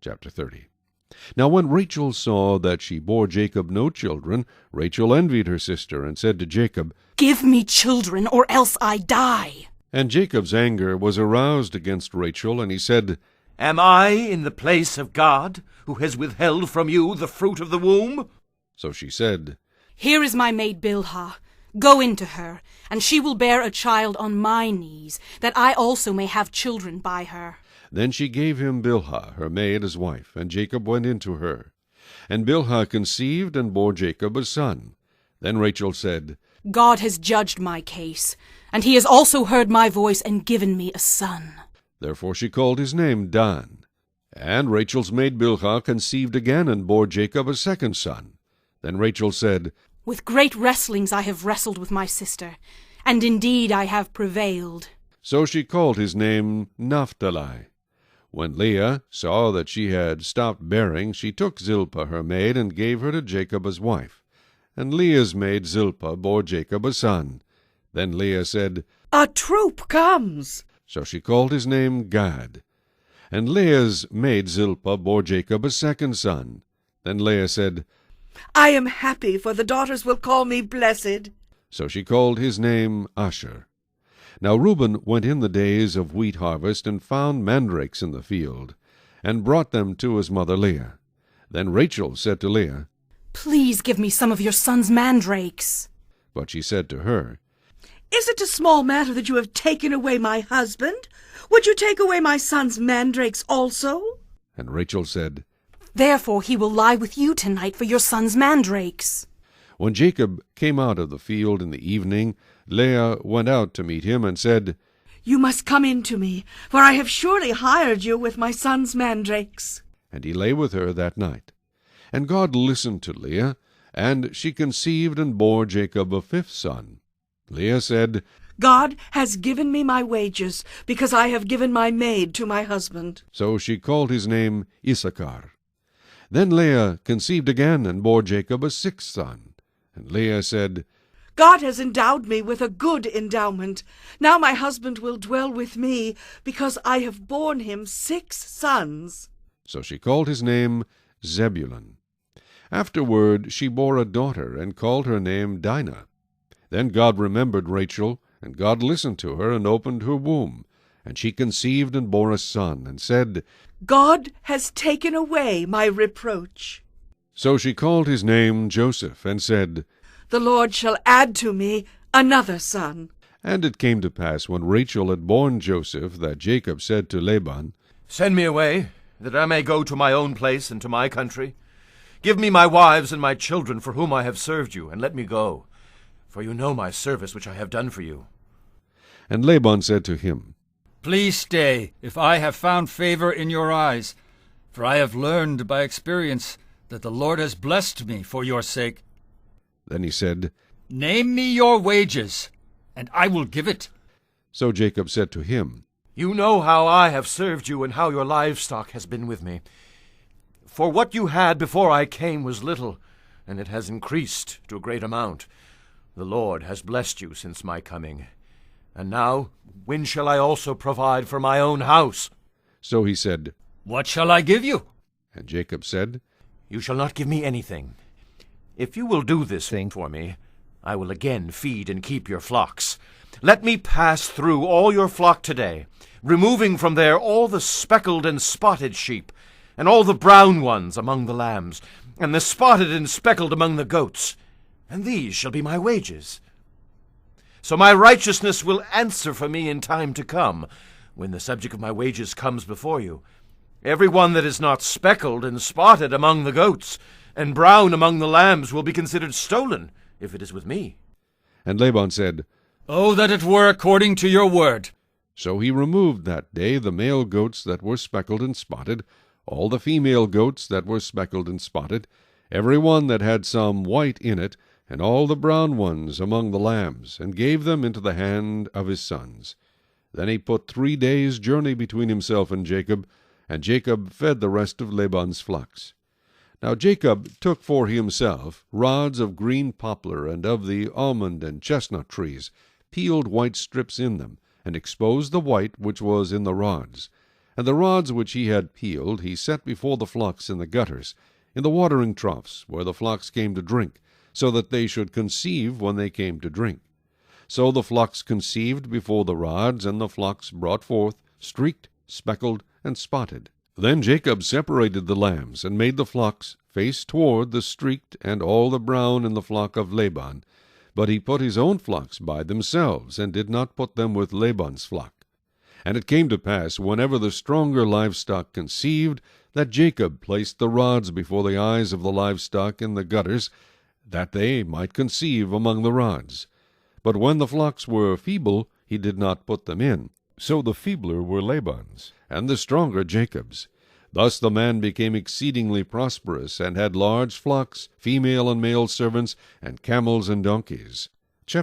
Chapter 30. Now when Rachel saw that she bore Jacob no children, Rachel envied her sister, and said to Jacob, "Give me children, or else I die." And Jacob's anger was aroused against Rachel, and he said, Am I in the place of God, who has withheld from you the fruit of the womb? So she said, "Here is my maid Bilhah. Go in to her, and she will bear a child on my knees, that I also may have children by her." Then she gave him Bilhah, her maid, as wife, and Jacob went in to her. And Bilhah conceived and bore Jacob a son. Then Rachel said, "God has judged my case, and he has also heard my voice and given me a son." Therefore she called his name Dan. And Rachel's maid Bilhah conceived again and bore Jacob a second son. Then Rachel said, "With great wrestlings I have wrestled with my sister, and indeed I have prevailed." So she called his name Naphtali. When Leah saw that she had stopped bearing, she took Zilpah her maid, and gave her to Jacob as wife. And Leah's maid Zilpah bore Jacob a son. Then Leah said, "A troop comes." So she called his name Gad. And Leah's maid Zilpah bore Jacob a second son. Then Leah said, "I am happy, for the daughters will call me blessed." So she called his name Asher. Now Reuben went in the days of wheat harvest, and found mandrakes in the field, and brought them to his mother Leah. Then Rachel said to Leah, "Please give me some of your son's mandrakes." But she said to her, "Is it a small matter that you have taken away my husband? Would you take away my son's mandrakes also?" And Rachel said, "Therefore he will lie with you tonight for your son's mandrakes." When Jacob came out of the field in the evening, Leah went out to meet him, and said, "You must come in to me, for I have surely hired you with my son's mandrakes." And he lay with her that night. And God listened to Leah, and she conceived and bore Jacob a fifth son. Leah said, "God has given me my wages, because I have given my maid to my husband." So she called his name Issachar. Then Leah conceived again, and bore Jacob a sixth son. And Leah said, "God has endowed me with a good endowment. Now my husband will dwell with me, because I have borne him 6 sons." So she called his name Zebulun. Afterward she bore a daughter, and called her name Dinah. Then God remembered Rachel, and God listened to her, and opened her womb. And she conceived and bore a son, and said, "God has taken away my reproach." So she called his name Joseph, and said, "The Lord shall add to me another son." And it came to pass, when Rachel had borne Joseph, that Jacob said to Laban, Send me away, that I may go to my own place and to my country. Give me my wives and my children, for whom I have served you, and let me go. For you know my service which I have done for you. And Laban said to him, Please stay, if I have found favor in your eyes, for I have learned by experience that the Lord has blessed me for your sake. Then he said, Name me your wages, and I will give it. So Jacob said to him, You know how I have served you, and how your livestock has been with me. For what you had before I came was little, and it has increased to a great amount. The Lord has blessed you since my coming. And now, when shall I also provide for my own house? So he said, What shall I give you? And Jacob said, You shall not give me anything. If you will do this thing for me, I will again feed and keep your flocks. Let me pass through all your flock today, removing from there all the speckled and spotted sheep, and all the brown ones among the lambs, and the spotted and speckled among the goats, and these shall be my wages. So my righteousness will answer for me in time to come, when the subject of my wages comes before you. Every one that is not speckled and spotted among the goats, and brown among the lambs, will be considered stolen, if it is with me. And Laban said, Oh, that it were according to your word. So he removed that day the male goats that were speckled and spotted, all the female goats that were speckled and spotted, every one that had some white in it, and all the brown ones among the lambs, and gave them into the hand of his sons. Then he put 3 days' journey between himself and Jacob fed the rest of Laban's flocks. Now Jacob took for himself rods of green poplar, and of the almond and chestnut trees, peeled white strips in them, and exposed the white which was in the rods. And the rods which he had peeled he set before the flocks in the gutters, in the watering troughs, where the flocks came to drink, so that they should conceive when they came to drink. So the flocks conceived before the rods, and the flocks brought forth, streaked, speckled, and spotted. Then Jacob separated the lambs, and made the flocks face toward the streaked and all the brown in the flock of Laban. But he put his own flocks by themselves, and did not put them with Laban's flock. And it came to pass, whenever the stronger livestock conceived, that Jacob placed the rods before the eyes of the livestock in the gutters, that they might conceive among the rods. But when the flocks were feeble, he did not put them in. So the feebler were Laban's, and the stronger Jacob's. Thus the man became exceedingly prosperous, and had large flocks, female and male servants, and camels and donkeys.